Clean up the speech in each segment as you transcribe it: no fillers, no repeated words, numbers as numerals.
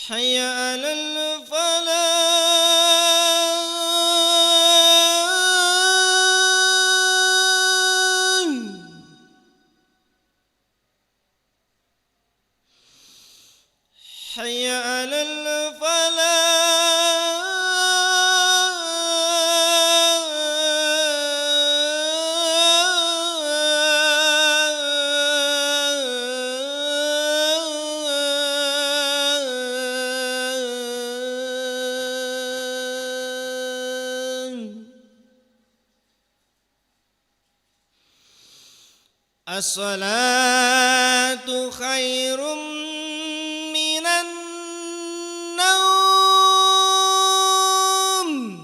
حي على الفلاح حي على الصلاة خير من النوم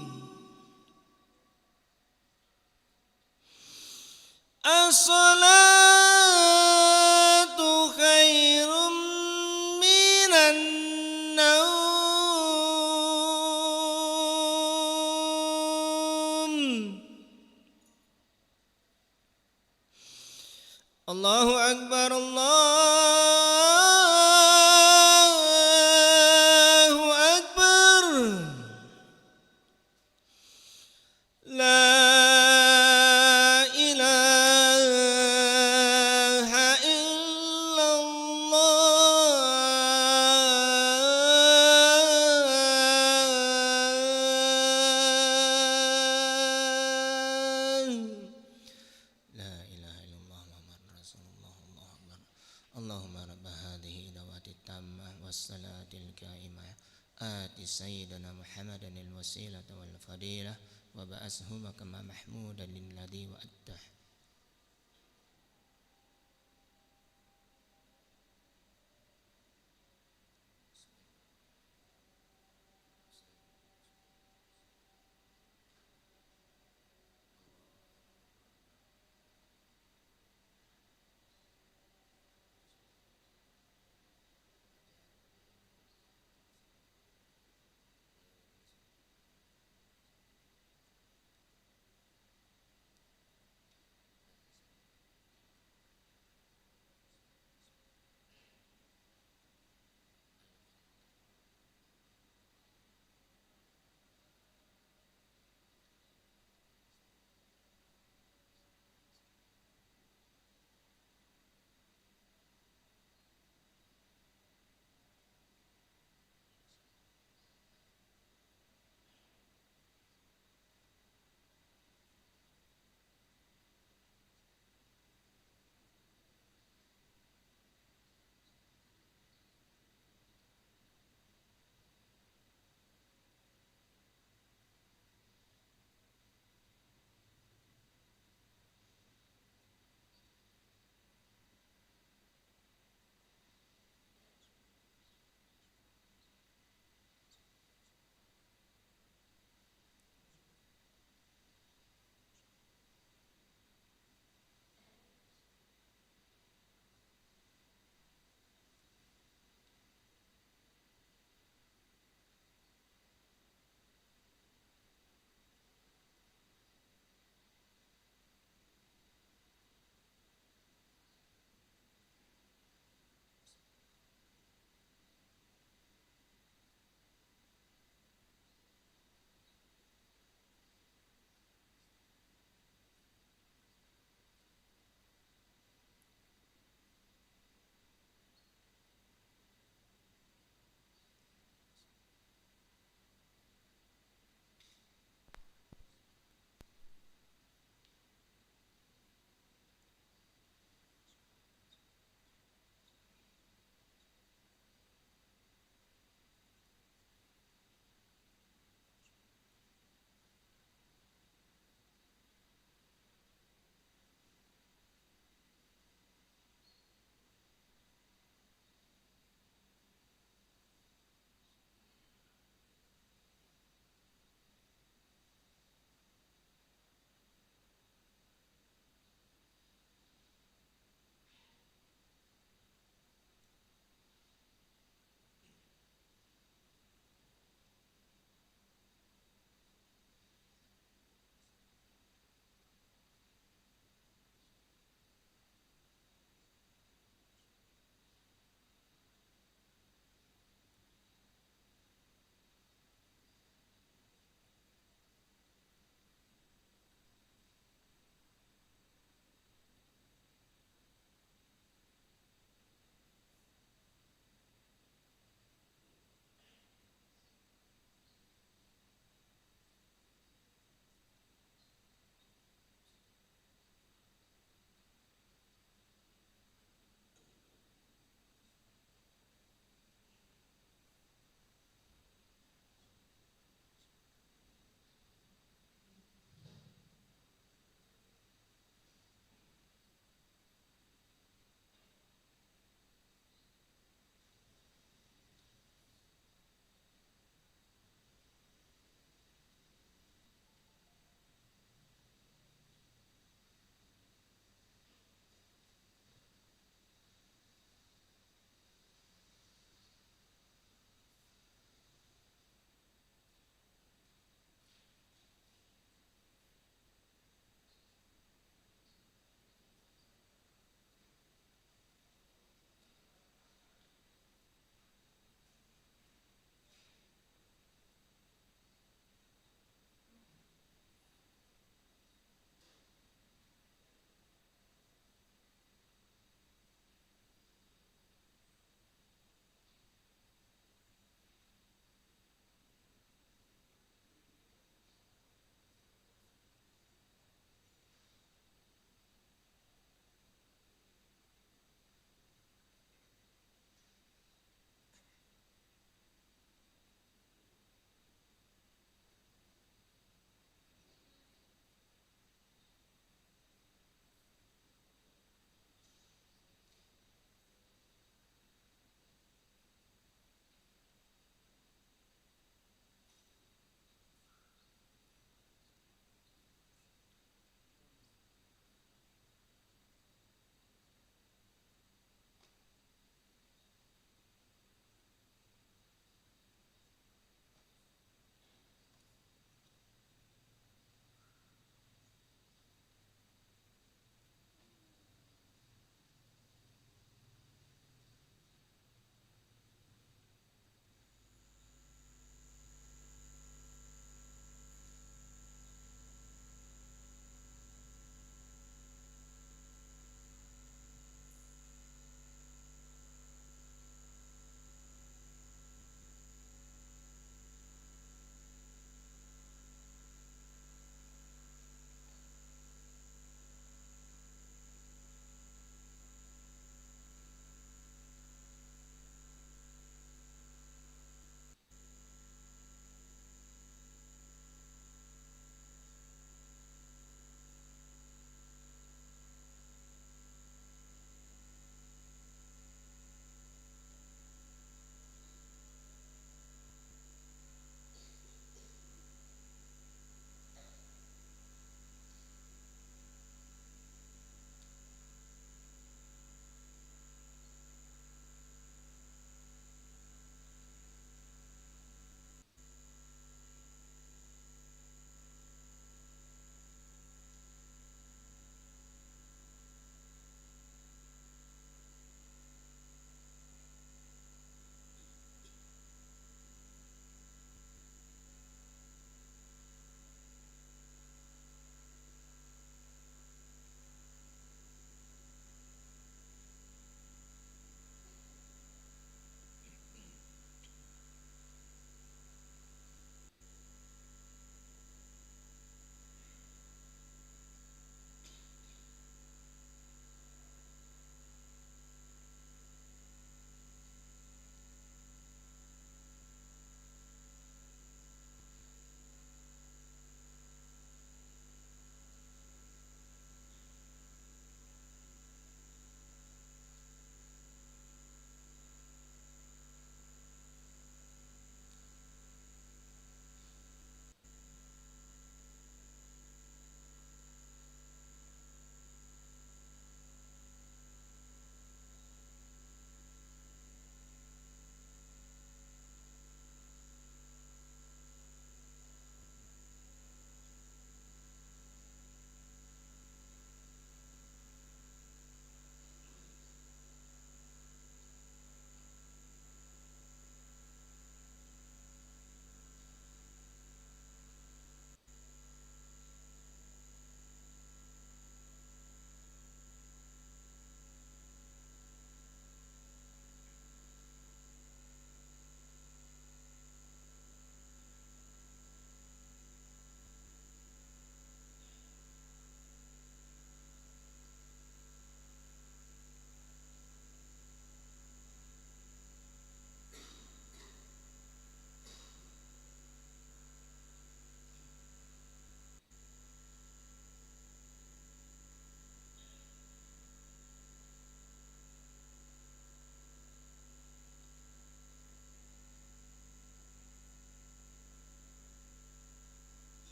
الصلاة خير من النوم الله أكبر الله أكبر لا إله إلا الله لا إله إلا الله محمد رسول الله الله أكبر اللهم رب هذه دعوة التامة والصلاة القائمة آت سيدنا محمدا الوسيلة والفضيلة وبعثه مقاما محمودا للذي وعدته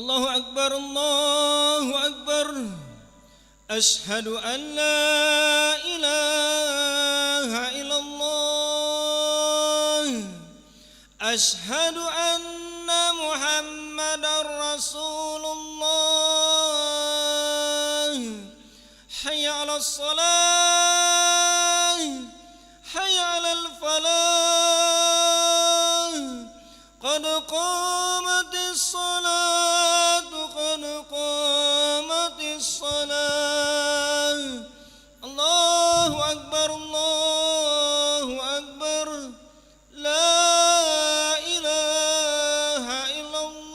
الله أكبر الله أكبر أشهد أن لا إله إلا الله أشهد أن محمدا رسول الله حي على الصلاة حي على الفلاح قد قامت الصلاة قد قامت الصلاة الله أكبر الله أكبر لا إله إلا الله.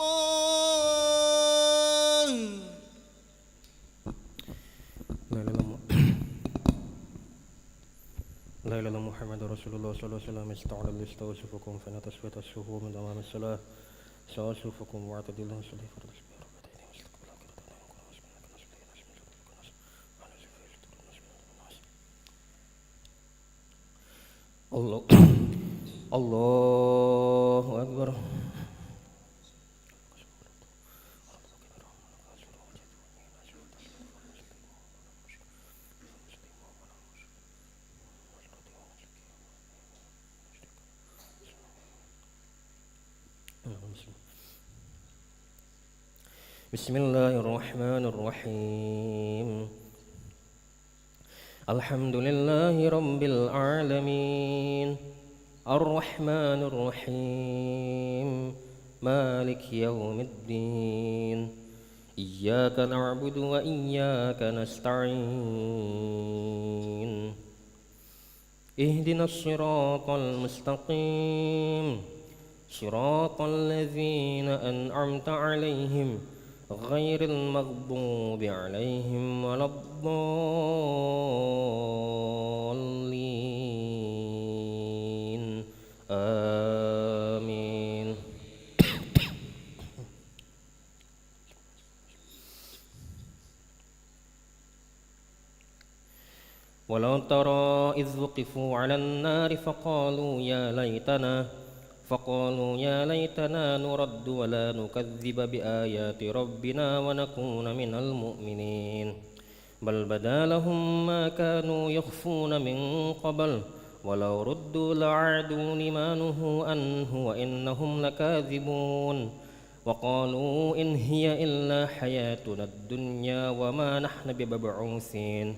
لا إله إلا محمد رسول الله صلى الله عليه وسلم استعلى لستوصفكم فإن تسوية الصفوف من تمام الصلاة سأصفكم واعتدلوا صلي فرض الله الله أكبر بسم الله الرحمن الرحيم الحمد لله رب العالمين الرحمن الرحيم مالك يوم الدين إياك نعبد وإياك نستعين اهدنا الصراط المستقيم صراط الذين أنعمت عليهم غير المغضوب عليهم ولا الضالين آمين. ولو ترى إذ وقفوا على النار فقالوا يا ليتنا نرد ولا نكذب بآيات ربنا ونكون من المؤمنين بل بدا لهم ما كانوا يخفون من قبل ولو ردوا لعادوا لما نهوا عنه وإنهم لكاذبون وقالوا إن هي إلا حياتنا الدنيا وما نحن بمبعوثين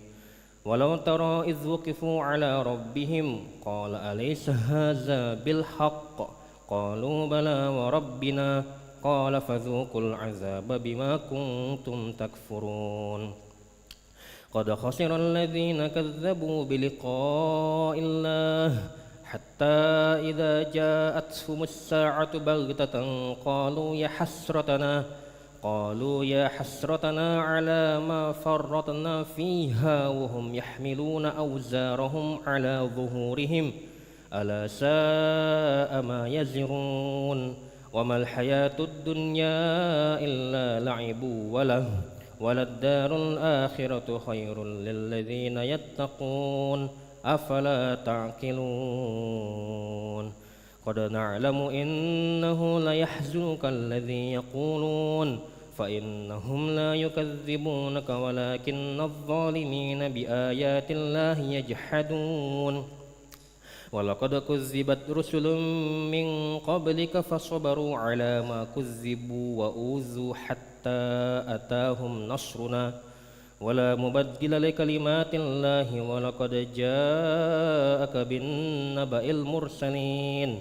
ولو ترى إذ وقفوا على ربهم قال أليس هذا بالحق قالوا بلى وربنا قال فذوقوا العذاب بما كنتم تكفرون قد خسر الذين كذبوا بلقاء الله حتى إذا جاءتهم الساعة بغتة قالوا يا حسرتنا على ما فرطنا فيها وهم يحملون أوزارهم على ظهورهم ألا ساء ما يزرون وما الحياة الدنيا إلا لعب وله وللدار الآخرة خير للذين يتقون أفلا تعقلون قد نعلم إنه ليحزنك الذي يقولون فإنهم لا يكذبونك ولكن الظالمين بآيات الله يجحدون ولقد كذبت رسل من قبلك فصبروا على ما كذبوا وأوذوا حتى أتاهم نصرنا ولا مبدل لكلمات الله ولقد جاءك بالنبأ المرسلين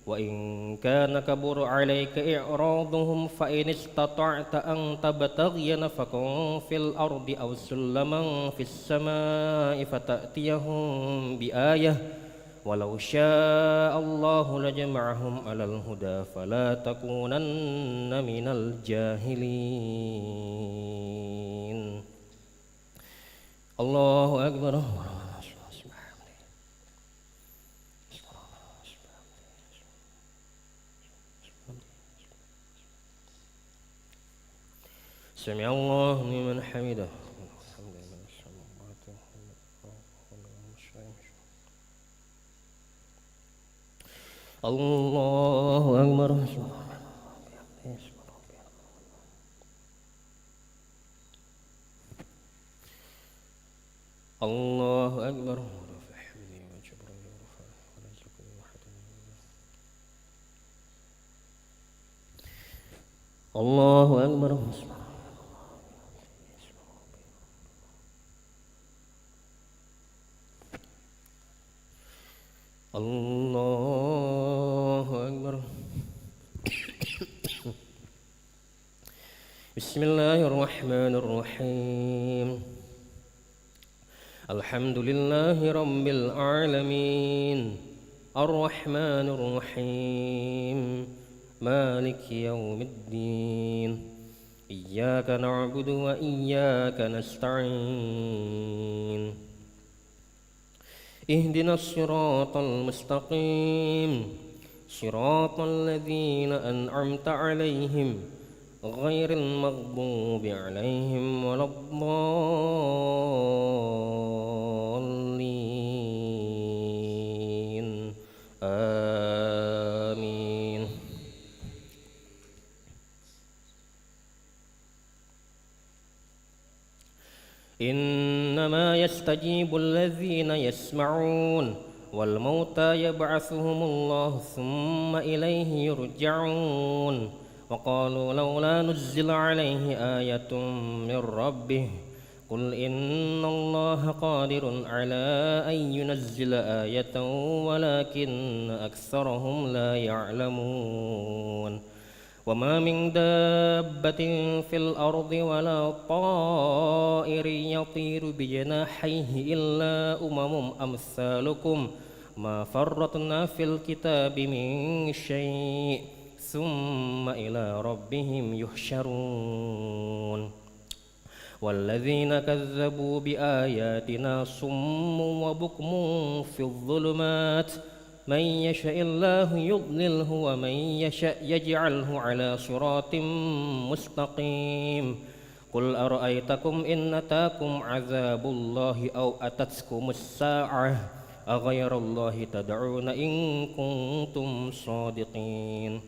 وإن كان كبر عليك إعراضهم فإن استطعت أن تبتغي نفقا في الأرض أو سلما في السماء فتأتيهم بآية ولو شاء الله لجمعهم على الهدى فلا تكونن من الجاهلين. الله أكبر. سمع الله لمن حمده. الله أكبر. الله أكبر. الله أكبر. الله أكبر. بسم الله الرحمن الرحيم. الحمد لله رب العالمين الرحمن الرحيم مالك يوم الدين إياك نعبد وإياك نستعين اهدنا الصراط المستقيم صراط الذين أنعمت عليهم غير المغضوب عليهم ولا الضالين آمين. إنما يستجيب الذين يسمعون والموتى يبعثهم الله ثم إليه يرجعون وقالوا لولا نزل عليه آية من ربه قل إن الله قادر على أن ينزل آية ولكن أكثرهم لا يعلمون. وما من دابة في الأرض ولا طائر يطير بجناحيه إلا أمثالكم ما فرطنا في الكتاب من شيء ثم إلى ربهم يحشرون. والذين كذبوا بآياتنا صم وبكم في الظلمات من يشاء الله يضلله ومن يشاء يجعله على صراط مستقيم. قل أرأيتكم إن أتاكم عذاب الله أو أتتكم الساعة أغير الله تدعون إن كنتم صادقين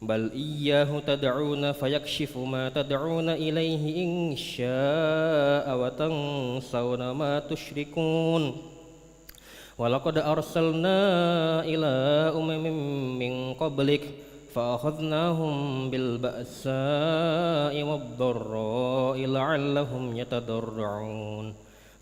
بل إياه تدعون فيكشف ما تدعون إليه إن شاء وتنسون ما تشركون. ولقد أرسلنا إلى من قبلك فأخذناهم بالبأساء والضراء لعلهم يتضرعون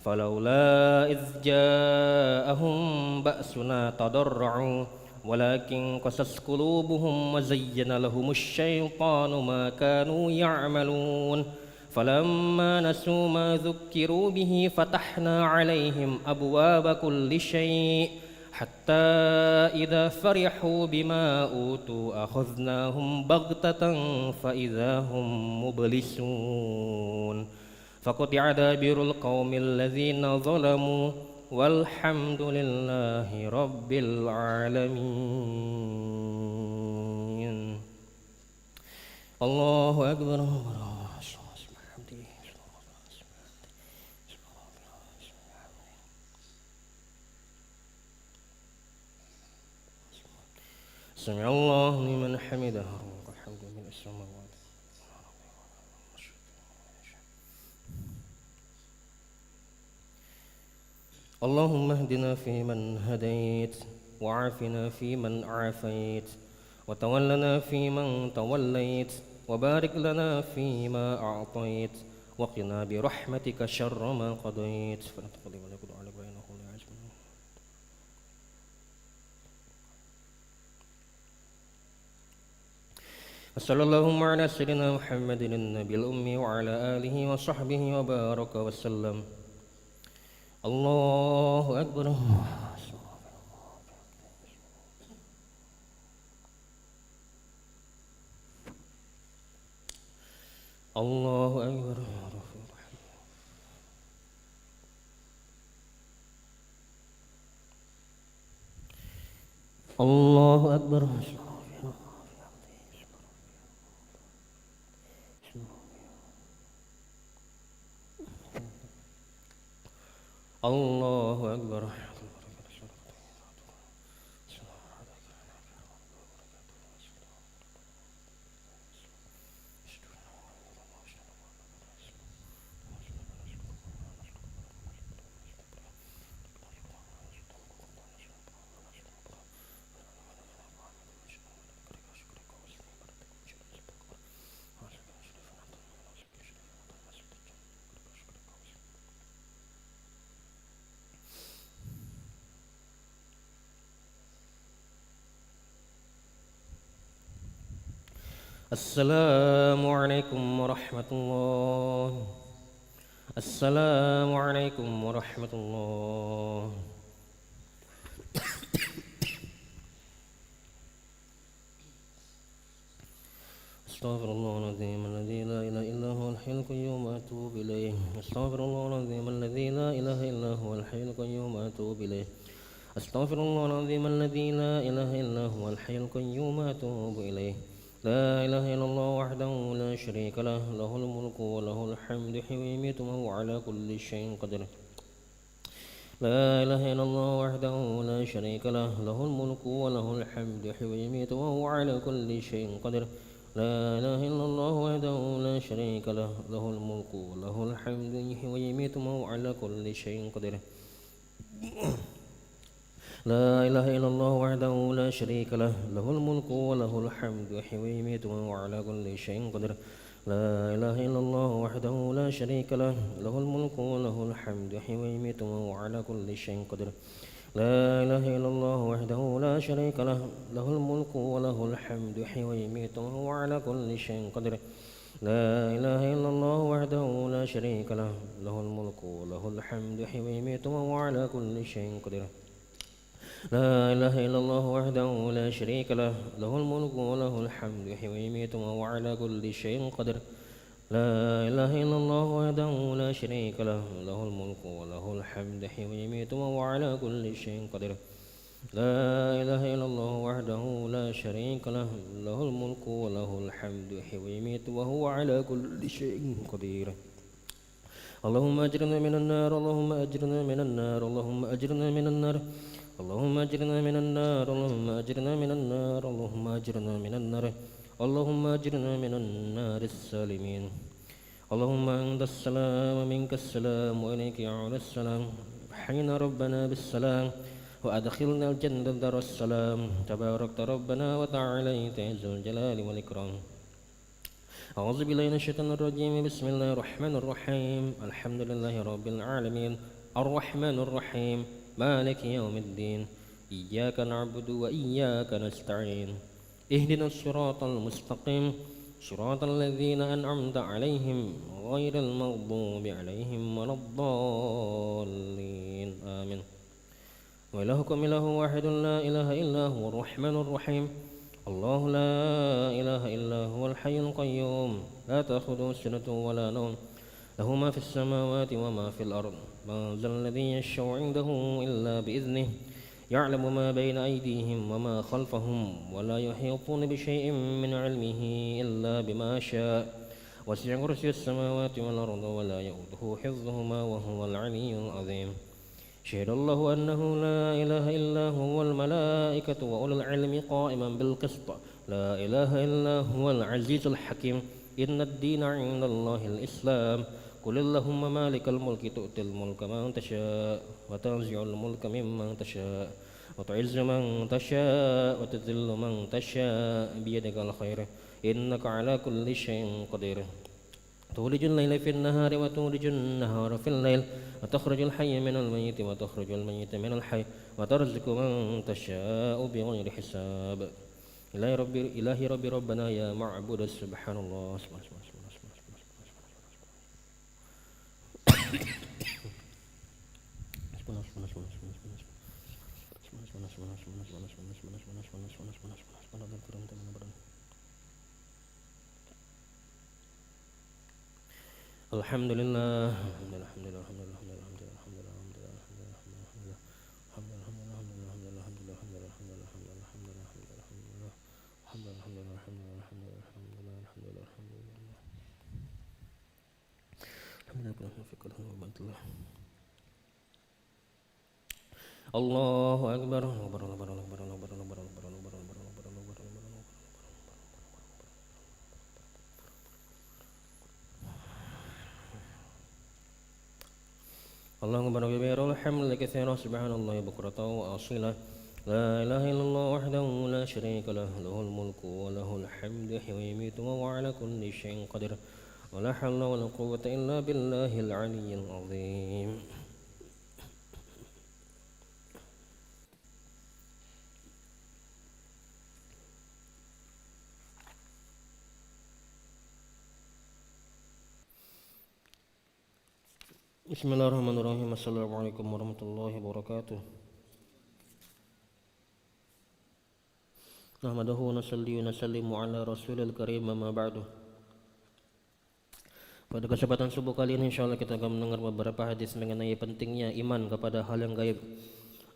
فلولا إذ جاءهم بأسنا تضرعوا ولكن قست قلوبهم وزين لهم الشيطان ما كانوا يعملون فلما نسوا ما ذكروا به فتحنا عليهم أبواب كل شيء حتى إذا فرحوا بما أوتوا أخذناهم بغتة فإذا هم مبلسون فقطع دابر القوم الذين ظلموا والحمد لله رب العالمين. الله أكبر. سمع الله لمن حمده والحمد من السماوات. اللهم اهدنا فيمن هديت وعافنا فيمن عافيت وتولنا فيمن توليت وبارك لنا فيما أعطيت وقنا برحمتك شر ما قضيت فلا تقضي ولا يقضى عليك وإنه لا يعز من وصلى اللهم على سيدنا محمد النبي الأمي وعلى آله وصحبه وبارك وسلم. الله أكبر. الله أكبر. الله أكبر. الله أكبر. السلام عليكم ورحمة الله. السلام عليكم ورحمة الله. أستغفر الله العظيم الذي لا إله إلا هو الحي القيوم وأتوب إليه. أستغفر الله العظيم الذي لا إله إلا هو الحي القيوم وأتوب إليه. أستغفر الله العظيم الذي لا إله إلا هو الحي القيوم وأتوب إليه. لا إله إلا الله وحده لا شريك له، له الملك وله الحمد يحيي ويميت وهو على كل شيء قدير. لا إله إلا الله وحده لا شريك له، له الملك وله الحمد يحيي ويميت وهو على كل شيء قدير. لا إله إلا الله وحده لا شريك له، له الملك وله الحمد يحيي ويميت وهو على كل شيء قدير. لا إله إلا الله وحده لا شريك له، له الملك وله الحمد يحيي ويميت وهو على كل شيء قدير. لا إله إلا الله وحده لا شريك له، له الملك وله الحمد يحيي ويميت وهو على كل شيء قدير. لا إله إلا الله وحده لا شريك له، له الملك وله الحمد يحيي ويميت وهو على كل شيء قدير. لا إله إلا الله وحده لا شريك له، له الملك وله الحمد يحيي ويميت وهو على كل شيء قدير. لا إله إلا الله وحده لا شريك له، له الملك وله الحمد يحيي ويميت وهو على كل شيء قدير. لا إله إلا الله وحده لا شريك له، له الملك وله الحمد يحيي ويميت وهو على كل شيء قدير. لا إله إلا الله وحده لا شريك له، له الملك وله الحمد يحيي ويميت وهو على كل شيء قدير. اللهم أجرنا من النار، اللهم أجرنا من النار، اللهم أجرنا من النار، اللهم أجرنا من النار، اللهم أجرنا من النار، اللهم أجرنا من النار، اللهم أجرنا من النار السالمين. اللهم أنت السلام ومنك السلام وإليك يعود السلام. حين ربنا بالسلام وأدخلنا الجنة دار السلام. تباركت ربنا وتعاليت ذو الجلال والإكرام. أعوذ بالله من الشيطان الرجيم. بسم الله الرحمن الرحيم. الحمد لله رب العالمين الرحمن الرحيم مالك يوم الدين. إياك نعبد وإياك نستعين. اهدنا الصراط المستقيم صراط الذين أنعمت عليهم غير المغضوب عليهم ولا الضالين آمين. وإلهكم إله واحد لا إله إلا هو الرحمن الرحيم. الله لا إله إلا هو الحي القيوم لا تأخذه سنة ولا نوم، له ما في السماوات وما في الأرض. من ذا الذي يشفع عنده إلا بإذنه، يعلم ما بين أيديهم وما خلفهم، ولا يحيطون بشيء من علمه إلا بما شاء. وسع كرسي السماوات والأرض ولا يؤوده حفظهما وهو العلي العظيم. شهد الله أنه لا إله إلا هو والملائكة وأولو العلم قائما بالقسط. لا إله إلا هو العزيز الحكيم. إن الدين عند الله الإسلام. قل اللهم مالك الملك تؤتي الملك من تشاء وتنزع الملك ممن تشاء وتعز من تشاء وتذل من تشاء بيدك الخير إنك على كل شيء قدير. تولج الليل في النهار وتولج النهار في الليل، وتخرج الحي من الميت وتخرج الميت من الحي، وترزق من تشاء بغير حساب. إلهي ربي ربنا يا معبود سبحان الله. Alhamdulillah. Allahu Akbar. Allahu Akbar kabira walhamdulillahi katsiran subhanallahi bukratan wa asila. La ilaha illallah wahdahu la syarika lah, lahul mulku wa lahul hamdu yuhyi wa yumiitu wa huwa ala kulli syai'in qadir. Wa la hawla wa la quwwata illa billahil aliyyil azim. Bismillahirrahmanirrahim. Assalamualaikum warahmatullahi wabarakatuh. Nahmaduhu wa nusalli wa nusallimu ala rasulil karim, amma ba'du. Pada kesempatan subuh kali ini insyaallah kita akan mendengar beberapa hadis mengenai pentingnya iman kepada hal yang gaib.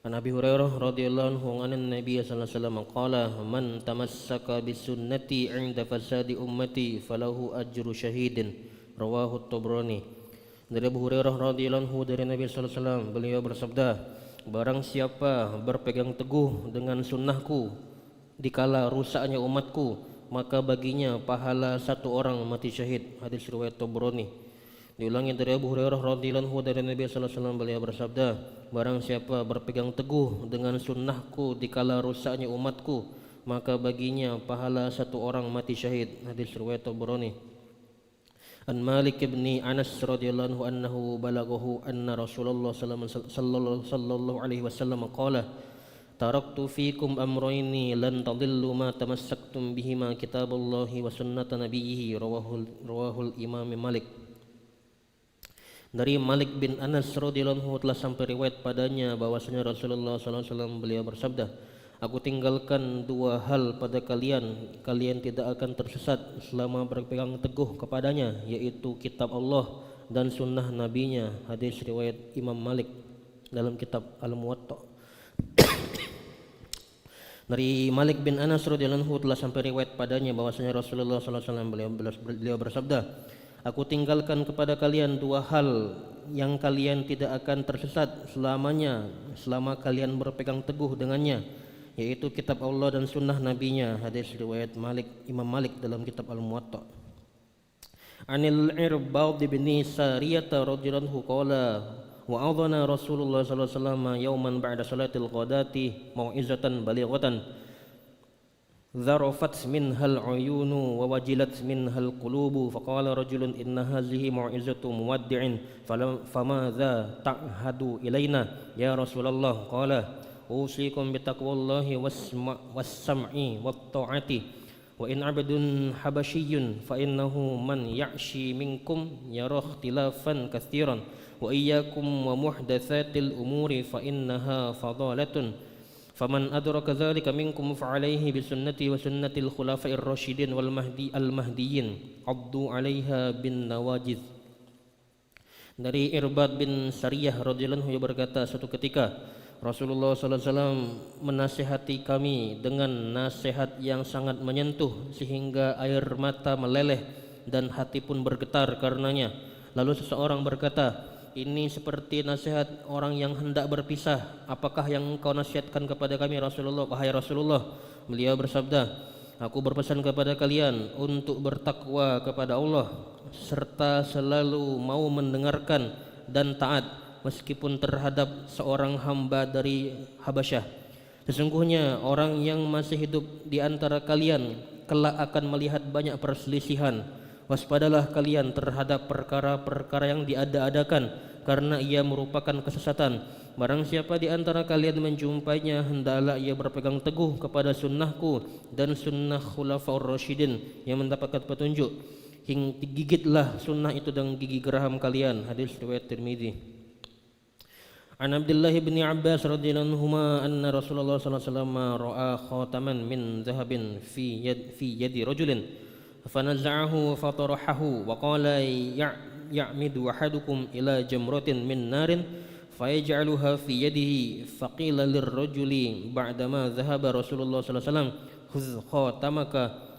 An Abi Hurairah radhiyallahu anhu an Nabi sallallahu alaihi wasallam qala man tamassaka bisunnati 'inda fasadi ummati falahu ajru syahidin, rawahu Tabrani. Dari Abu Hurairah radhiyallahu anhu dari Nabi sallallahu alaihi wasallam, beliau bersabda, barang siapa berpegang teguh dengan sunnahku dikala rusaknya umatku, maka baginya pahala satu orang mati syahid. Hadis riwayat Tabrani. Diulangi dari Abu Hurairah radhiyallahu anhu dari Nabi sallallahu alaihi wasallam, beliau bersabda, barang siapa berpegang teguh dengan sunnahku dikala rusaknya umatku, maka baginya pahala satu orang mati syahid. Hadis riwayat Tabrani. An Malik bin Anas radhiyallahu anhu annahu balaghahu anna Rasulullah sallallahu alaihi wasallam qala taraktu fikum amrayni lan tadillu ma tamassaktum bihima kitaballahi wa sunnata nabiyhi, rawahul Imam Malik. Dari Malik bin Anas radhiyallahu anhu telah sampai riwayat padanya bahwasanya Rasulullah sallallahu alaihi wasallam beliau bersabda, aku tinggalkan dua hal pada kalian, kalian tidak akan tersesat selama berpegang teguh kepadanya, yaitu kitab Allah dan sunnah nabinya. Hadis riwayat Imam Malik dalam kitab Al-Muwatta. Dari Malik bin Anas radhiyallahu anhu telah sampai riwayat padanya bahwasanya Rasulullah sallallahu alaihi wasallam beliau bersabda, aku tinggalkan kepada kalian dua hal yang kalian tidak akan tersesat selamanya selama kalian berpegang teguh dengannya, yaitu kitab Allah dan sunnah nabinya. Hadis riwayat Imam Malik dalam kitab Al-Muwatta. Anil Irbad bin Sariyah radhiyallahu anhu qala wa'adhana Rasulullah sallallahu alaihi wasallam yawman ba'da salatil ghadati mau'izatan balighatan dharafat minhal uyunu wa wajilat minhal qulubu faqala rajulun inna hadhihi mau'izatu muwaddi'in famadha ta'hadu ilaina ya Rasulullah, qala usikum bitaqwallahi was-sam'i wat-ta'ati wa in 'abdun habasyiyyun fa innahu man ya'shi minkum yara ikhtilafan katsiran wa iyyakum wa muhdatsatil umuri fa innaha fadalatun faman adraka dzalika minkum fa alaihi bi sunnati wa sunnatil khulafa'ir rasyidin wal mahdiyyin addu 'alaiha bin nawajiz. Dari Irbad bin Sariyah radhiyallahu anhu berkata, suatu ketika Rasulullah sallallahu alaihi wasallam menasihati kami dengan nasihat yang sangat menyentuh sehingga air mata meleleh dan hati pun bergetar karenanya. Lalu seseorang berkata, ini seperti nasihat orang yang hendak berpisah. Apakah yang engkau nasihatkan kepada kami Rasulullah, wahai Rasulullah? Beliau bersabda, aku berpesan kepada kalian untuk bertakwa kepada Allah serta selalu mau mendengarkan dan taat meskipun terhadap seorang hamba dari Habasyah. Sesungguhnya orang yang masih hidup di antara kalian kelak akan melihat banyak perselisihan. Waspadalah kalian terhadap perkara-perkara yang diada-adakan, karena ia merupakan kesesatan. Barang siapa di antara kalian menjumpainya, hendaklah ia berpegang teguh kepada sunnahku dan sunnah khulafaur rasyidin yang mendapatkan petunjuk. Gigitlah sunnah itu dengan gigi geraham kalian. Hadis riwayat Tirmidzi. An Abdullah bin Abbas radhiyallahu anhuma anna Rasulullah sallallahu alaihi wasallam ra'a khataman min dhahabin fi yadi rajulin fanaza'ahu fatarahahu wa qala ya'midu ahadukum ila jamratin min narin fayaj'aluha fi yadihi faqila lirrajuli ba'dama dhahaba Rasulullah sallallahu alaihi wasallam khudh khatamaka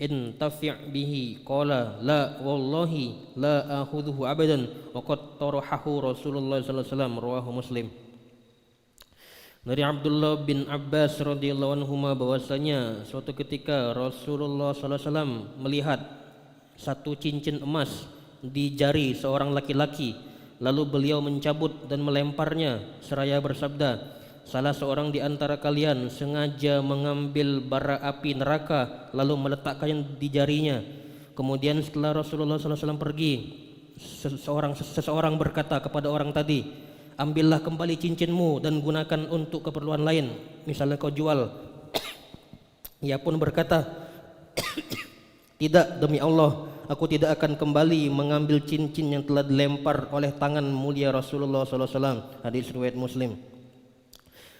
intafi' bihi qala la wallahi la akhudhuhu abadan wa qad tarahahu Rasulullah sallallahu alaihi wasallam, rawahu Muslim. Dari Abdullah bin Abbas radhiyallahu anhuma bahwasanya suatu ketika Rasulullah sallallahu alaihi wasallam melihat satu cincin emas di jari seorang laki-laki, lalu beliau mencabut dan melemparnya seraya bersabda, salah seorang di antara kalian sengaja mengambil bara api neraka lalu meletakkannya di jarinya. Kemudian setelah Rasulullah sallallahu alaihi wasallam pergi, seseorang berkata kepada orang tadi, ambillah kembali cincinmu dan gunakan untuk keperluan lain, misalnya kau jual. Ia pun berkata, tidak, demi Allah, aku tidak akan kembali mengambil cincin yang telah dilempar oleh tangan mulia Rasulullah SAW. Hadis riwayat Muslim.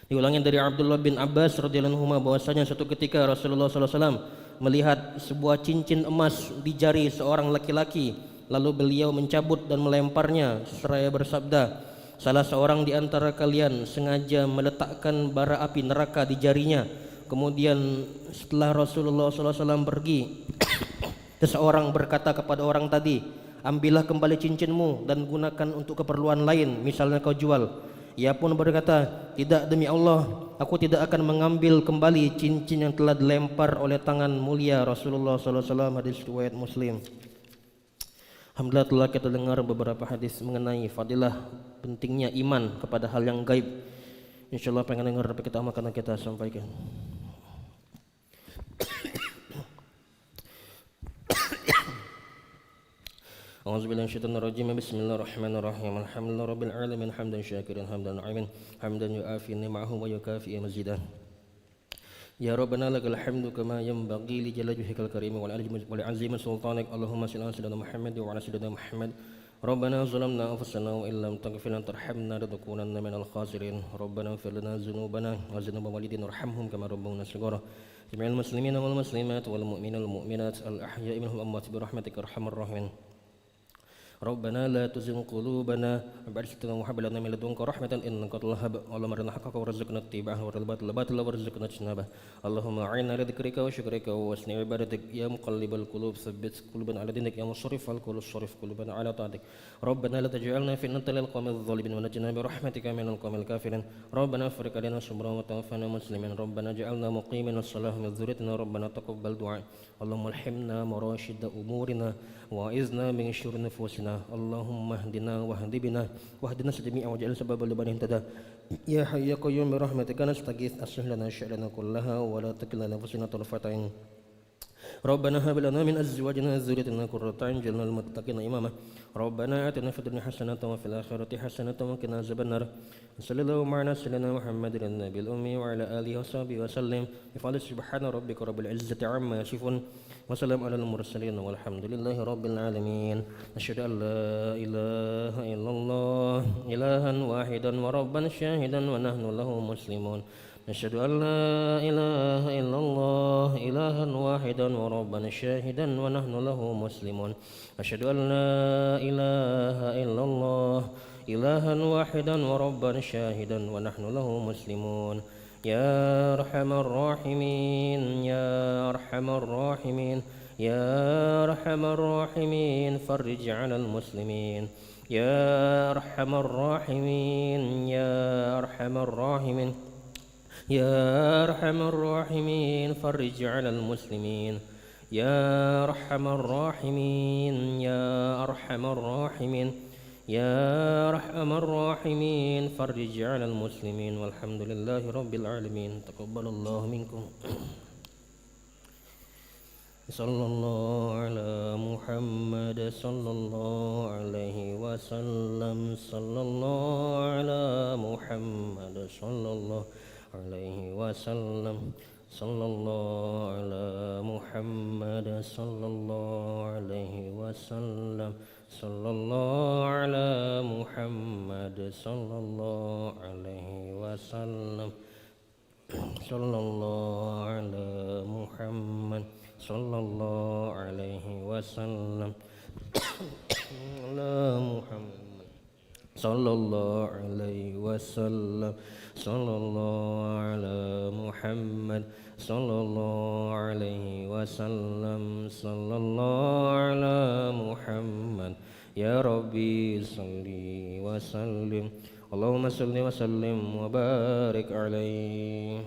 Diulangi dari Abdullah bin Abbas radhiyallahu anhu bahwasanya suatu ketika Rasulullah SAW melihat sebuah cincin emas di jari seorang laki-laki, lalu beliau mencabut dan melemparnya seraya bersabda, salah seorang di antara kalian sengaja meletakkan bara api neraka di jarinya. Kemudian setelah Rasulullah SAW pergi, seseorang berkata kepada orang tadi, ambillah kembali cincinmu dan gunakan untuk keperluan lain, misalnya kau jual. Ia pun berkata, tidak, demi Allah, aku tidak akan mengambil kembali cincin yang telah dilempar oleh tangan mulia Rasulullah SAW. Hadis riwayat Muslim. Alhamdulillah telah kita dengar beberapa hadis mengenai fadilah pentingnya iman kepada hal yang gaib. InsyaAllah pengen dengar apa kita amalkan, kita sampaikan. A'udzubillahi minasyaitonirrajim. Bismillahirrahmanirrahim. Alhamdulillahi rabbil alamin hamdan syakiran hamdan na'iman hamdan yu'afi ni'amahu wa yukafi mazidah. Ya Rabbana lakal hamdu kama yanbaghi li jalali wajhikal karim wal azimi sultanik. Allahumma shalli ala sayyidina Muhammad wa ala sayyidina Muhammad. Rabbana zalamna anfusana wa illam taghfir lana tarhamna lanakunanna minal khasirin. Rabbana ighfir lana dzunubana wa dzunuba walidina warhamhum kama rabbawna shighara. Jami'al muslimina wal muslimat wal mu'minina wal mu'minat al ahya'i minhum amwat bi rahmatika arhamar rahimin. ربنا لا تزغ قلوبنا بعد إذ هديتنا وهب لنا من لدنك رحمة إنك أنت الوهاب اللهم أرنا حقك وارزقنا اتباعه وارنا الباطل وارزقنا اجتنابه اللهم أعنا على ذكرك وشكرك وحسن عبادتك يا مقلب القلوب ثبت قلوبنا على دينك يا مصرف القلوب صرف قلوبنا على طاعتك ربنا لا تجعلنا فتنة للقوم الظالمين ونجنا برحمتك من القوم الكافرين ربنا افرج علينا صبرا وتوفنا مسلمين ربنا اجعلنا مقيمين الصلاة من ذريتنا ربنا تقبل دعاء اللهم الحمنا مراشد أمورنا وإذنا من شر نفوسنا اللهم اهدنا واهد بنا واهدنا جميعا واجعل سببا لمن اهتدى يا حي يا قيوم برحمتك نستغيث أصلح لنا شأننا كلها ولا تكلنا لأنفسنا طرفة عين ربنا هب لنا من أزواجنا وذريتنا قرة أعين واجعلنا للمتقين إماما ربنا آتنا في الدنيا حسنة وفي الآخرة حسنة وقنا عذاب النار صلى الله على سيدنا محمد النبي الأمي وعلى آله وصحبه وسلم بفضل سبحان ربك رب العزة عما يصفون وسلام على المرسلين والحمد لله رب العالمين أشهد أن لا إله إلا الله إلها واحدا وربا شاهدا ونحن له مسلمون أشهد أن لا إله إلا الله إلها واحدا وربا شاهدا ونحن له مسلمون أشهد أن لا إله إلا الله إلها واحدا وربا شاهدا ونحن له مسلمون يا أرحم الراحمين يا أرحم الراحمين يا أرحم الراحمين فرج على المسلمين يا أرحم الراحمين يا أرحم الراحمين يا أرحم الراحمين فرج على المسلمين يا أرحم الراحمين يا أرحم الراحمين يا أرحم الراحمين فرج على المسلمين والحمد لله رب العالمين تقبل الله منكم صلى الله على محمد صلى الله عليه وسلم صلى الله على محمد صلى الله عليه وسلم صلى الله على محمد صلى الله عليه وسلم صلى الله على محمد صلى الله عليه وسلم صلى الله على محمد صلى الله عليه وسلم على محمد صلى الله عليه وسلم صلى الله على محمد صلى الله عليه وسلم صلى الله على محمد يا ربي صل وسلم اللهم صل وسلم وبارك عليه